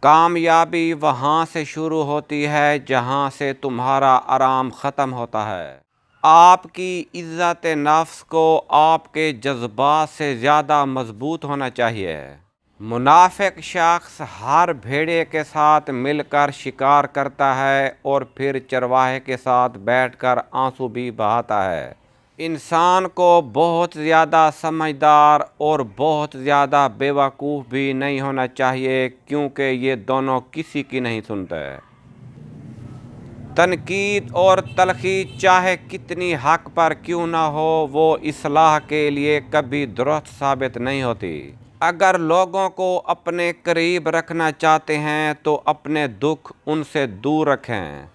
کامیابی وہاں سے شروع ہوتی ہے جہاں سے تمہارا آرام ختم ہوتا ہے۔ آپ کی عزت نفس کو آپ کے جذبات سے زیادہ مضبوط ہونا چاہیے۔ منافق شخص ہر بھیڑیے کے ساتھ مل کر شکار کرتا ہے اور پھر چرواہے کے ساتھ بیٹھ کر آنسو بھی بہاتا ہے۔ انسان کو بہت زیادہ سمجھدار اور بہت زیادہ بے وقوف بھی نہیں ہونا چاہیے، کیونکہ یہ دونوں کسی کی نہیں سنتے۔ تنقید اور تلخی چاہے کتنی حق پر کیوں نہ ہو، وہ اصلاح کے لیے کبھی درست ثابت نہیں ہوتی۔ اگر لوگوں کو اپنے قریب رکھنا چاہتے ہیں تو اپنے دکھ ان سے دور رکھیں۔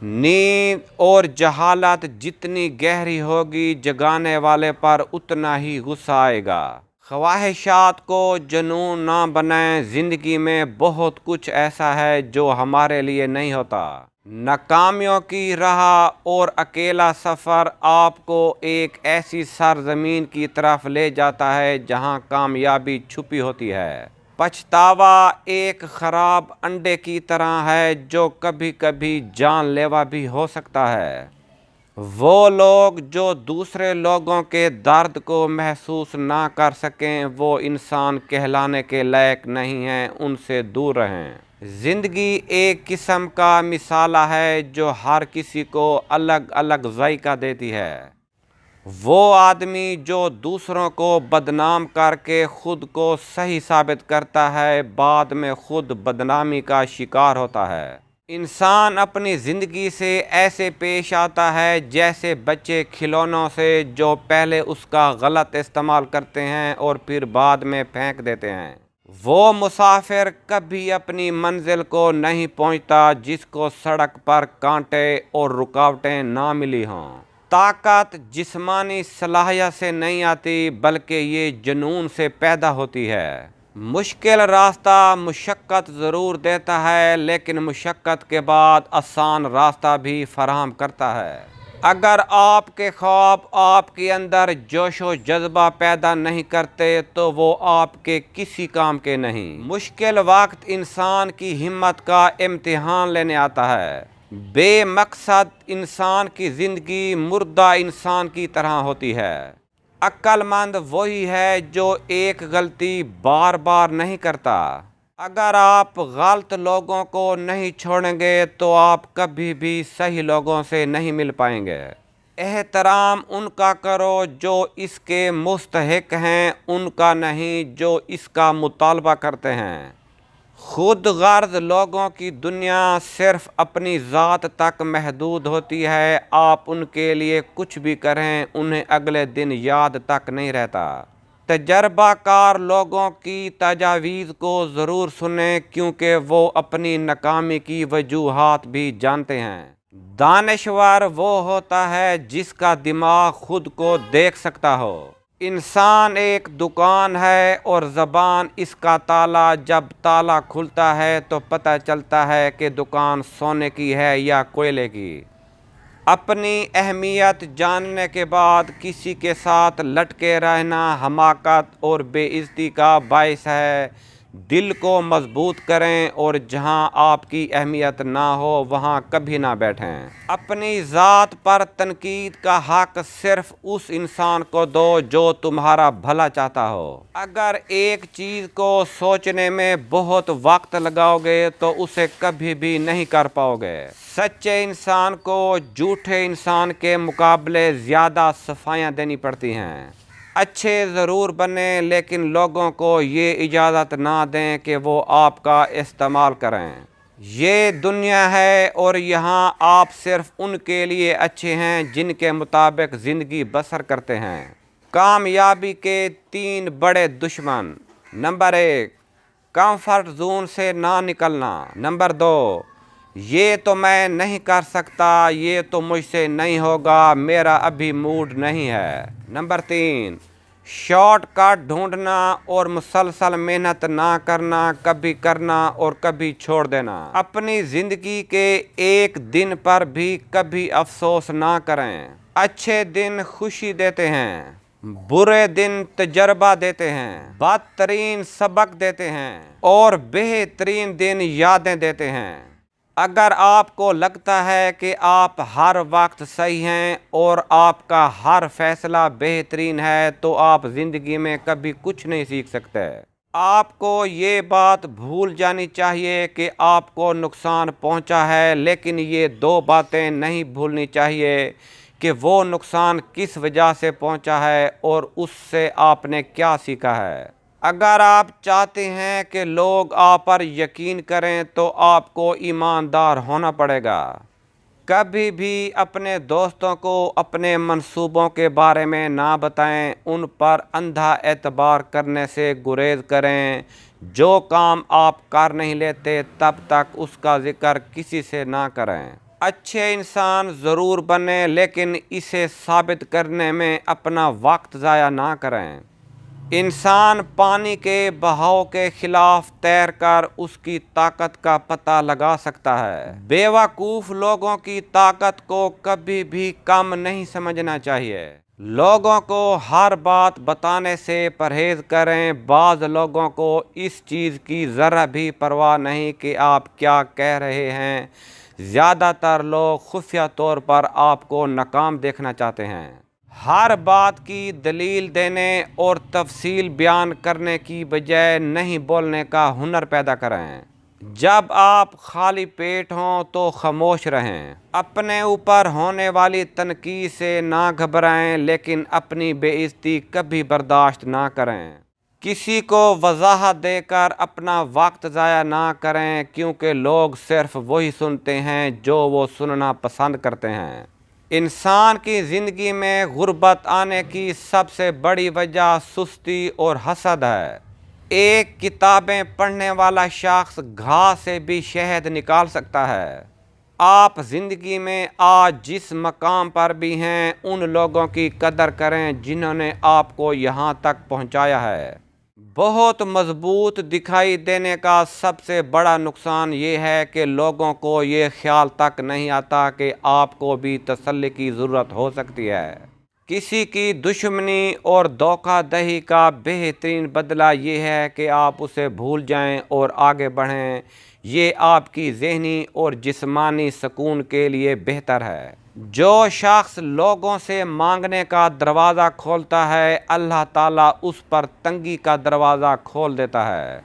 نیند اور جہالت جتنی گہری ہوگی، جگانے والے پر اتنا ہی غصہ آئے گا۔ خواہشات کو جنون نہ بنائیں۔ زندگی میں بہت کچھ ایسا ہے جو ہمارے لیے نہیں ہوتا۔ ناکامیوں کی راہ اور اکیلا سفر آپ کو ایک ایسی سرزمین کی طرف لے جاتا ہے جہاں کامیابی چھپی ہوتی ہے۔ پچھتاوا ایک خراب انڈے کی طرح ہے جو کبھی کبھی جان لیوا بھی ہو سکتا ہے۔ وہ لوگ جو دوسرے لوگوں کے درد کو محسوس نہ کر سکیں، وہ انسان کہلانے کے لائق نہیں ہیں، ان سے دور رہیں۔ زندگی ایک قسم کا مسالہ ہے جو ہر کسی کو الگ الگ ذائقہ دیتی ہے۔ وہ آدمی جو دوسروں کو بدنام کر کے خود کو صحیح ثابت کرتا ہے، بعد میں خود بدنامی کا شکار ہوتا ہے۔ انسان اپنی زندگی سے ایسے پیش آتا ہے جیسے بچے کھلونوں سے جو پہلے اس کا غلط استعمال کرتے ہیں اور پھر بعد میں پھینک دیتے ہیں۔ وہ مسافر کبھی اپنی منزل کو نہیں پہنچتا جس کو سڑک پر کانٹے اور رکاوٹیں نہ ملی ہوں۔ طاقت جسمانی صلاحیت سے نہیں آتی، بلکہ یہ جنون سے پیدا ہوتی ہے۔ مشکل راستہ مشقت ضرور دیتا ہے، لیکن مشقت کے بعد آسان راستہ بھی فراہم کرتا ہے۔ اگر آپ کے خواب آپ کے اندر جوش و جذبہ پیدا نہیں کرتے تو وہ آپ کے کسی کام کے نہیں۔ مشکل وقت انسان کی ہمت کا امتحان لینے آتا ہے۔ بے مقصد انسان کی زندگی مردہ انسان کی طرح ہوتی ہے۔ عقل مند وہی ہے جو ایک غلطی بار بار نہیں کرتا۔ اگر آپ غلط لوگوں کو نہیں چھوڑیں گے تو آپ کبھی بھی صحیح لوگوں سے نہیں مل پائیں گے۔ احترام ان کا کرو جو اس کے مستحق ہیں، ان کا نہیں جو اس کا مطالبہ کرتے ہیں۔ خود غرض لوگوں کی دنیا صرف اپنی ذات تک محدود ہوتی ہے۔ آپ ان کے لیے کچھ بھی کریں، انہیں اگلے دن یاد تک نہیں رہتا۔ تجربہ کار لوگوں کی تجاویز کو ضرور سنیں، کیونکہ وہ اپنی ناکامی کی وجوہات بھی جانتے ہیں۔ دانشور وہ ہوتا ہے جس کا دماغ خود کو دیکھ سکتا ہو۔ انسان ایک دکان ہے اور زبان اس کا تالا۔ جب تالا کھلتا ہے تو پتہ چلتا ہے کہ دکان سونے کی ہے یا کوئلے کی۔ اپنی اہمیت جاننے کے بعد کسی کے ساتھ لٹکے رہنا حماقت اور بے عزتی کا باعث ہے۔ دل کو مضبوط کریں اور جہاں آپ کی اہمیت نہ ہو وہاں کبھی نہ بیٹھیں۔ اپنی ذات پر تنقید کا حق صرف اس انسان کو دو جو تمہارا بھلا چاہتا ہو۔ اگر ایک چیز کو سوچنے میں بہت وقت لگاؤ گے تو اسے کبھی بھی نہیں کر پاؤ گے۔ سچے انسان کو جھوٹے انسان کے مقابلے زیادہ صفائیاں دینی پڑتی ہیں۔ اچھے ضرور بنیں، لیکن لوگوں کو یہ اجازت نہ دیں کہ وہ آپ کا استعمال کریں۔ یہ دنیا ہے اور یہاں آپ صرف ان کے لیے اچھے ہیں جن کے مطابق زندگی بسر کرتے ہیں۔ کامیابی کے 3 بڑے دشمن۔ نمبر 1، کمفرٹ زون سے نہ نکلنا۔ نمبر 2، یہ تو میں نہیں کر سکتا، یہ تو مجھ سے نہیں ہوگا، میرا ابھی موڈ نہیں ہے۔ نمبر 3، شارٹ کٹ ڈھونڈنا اور مسلسل محنت نہ کرنا، کبھی کرنا اور کبھی چھوڑ دینا۔ اپنی زندگی کے ایک دن پر بھی کبھی افسوس نہ کریں۔ اچھے دن خوشی دیتے ہیں۔ برے دن تجربہ دیتے ہیں، بدترین سبق دیتے ہیں اور بہترین دن یادیں دیتے ہیں۔ اگر آپ کو لگتا ہے کہ آپ ہر وقت صحیح ہیں اور آپ کا ہر فیصلہ بہترین ہے تو آپ زندگی میں کبھی کچھ نہیں سیکھ سکتے۔ آپ کو یہ بات بھول جانی چاہیے کہ آپ کو نقصان پہنچا ہے، لیکن یہ دو باتیں نہیں بھولنی چاہیے کہ وہ نقصان کس وجہ سے پہنچا ہے اور اس سے آپ نے کیا سیکھا ہے۔ اگر آپ چاہتے ہیں کہ لوگ آپ پر یقین کریں تو آپ کو ایماندار ہونا پڑے گا۔ کبھی بھی اپنے دوستوں کو اپنے منصوبوں کے بارے میں نہ بتائیں، ان پر اندھا اعتبار کرنے سے گریز کریں۔ جو کام آپ کر نہیں لیتے تب تک اس کا ذکر کسی سے نہ کریں۔ اچھے انسان ضرور بنیں لیکن اسے ثابت کرنے میں اپنا وقت ضائع نہ کریں۔ انسان پانی کے بہاؤ کے خلاف تیر کر اس کی طاقت کا پتہ لگا سکتا ہے۔ بیوقوف لوگوں کی طاقت کو کبھی بھی کم نہیں سمجھنا چاہیے۔ لوگوں کو ہر بات بتانے سے پرہیز کریں۔ بعض لوگوں کو اس چیز کی ذرا بھی پرواہ نہیں کہ آپ کیا کہہ رہے ہیں۔ زیادہ تر لوگ خفیہ طور پر آپ کو ناکام دیکھنا چاہتے ہیں۔ ہر بات کی دلیل دینے اور تفصیل بیان کرنے کی بجائے نہیں بولنے کا ہنر پیدا کریں۔ جب آپ خالی پیٹ ہوں تو خاموش رہیں۔ اپنے اوپر ہونے والی تنقید سے نہ گھبرائیں لیکن اپنی بے عزتی کبھی برداشت نہ کریں۔ کسی کو وضاحت دے کر اپنا وقت ضائع نہ کریں کیونکہ لوگ صرف وہی سنتے ہیں جو وہ سننا پسند کرتے ہیں۔ انسان کی زندگی میں غربت آنے کی سب سے بڑی وجہ سستی اور حسد ہے۔ ایک کتابیں پڑھنے والا شخص گھاس سے بھی شہد نکال سکتا ہے۔ آپ زندگی میں آج جس مقام پر بھی ہیں ان لوگوں کی قدر کریں جنہوں نے آپ کو یہاں تک پہنچایا ہے۔ بہت مضبوط دکھائی دینے کا سب سے بڑا نقصان یہ ہے کہ لوگوں کو یہ خیال تک نہیں آتا کہ آپ کو بھی تسلی کی ضرورت ہو سکتی ہے۔ کسی کی دشمنی اور دھوکہ دہی کا بہترین بدلہ یہ ہے کہ آپ اسے بھول جائیں اور آگے بڑھیں۔ یہ آپ کی ذہنی اور جسمانی سکون کے لیے بہتر ہے۔ جو شخص لوگوں سے مانگنے کا دروازہ کھولتا ہے اللہ تعالیٰ اس پر تنگی کا دروازہ کھول دیتا ہے۔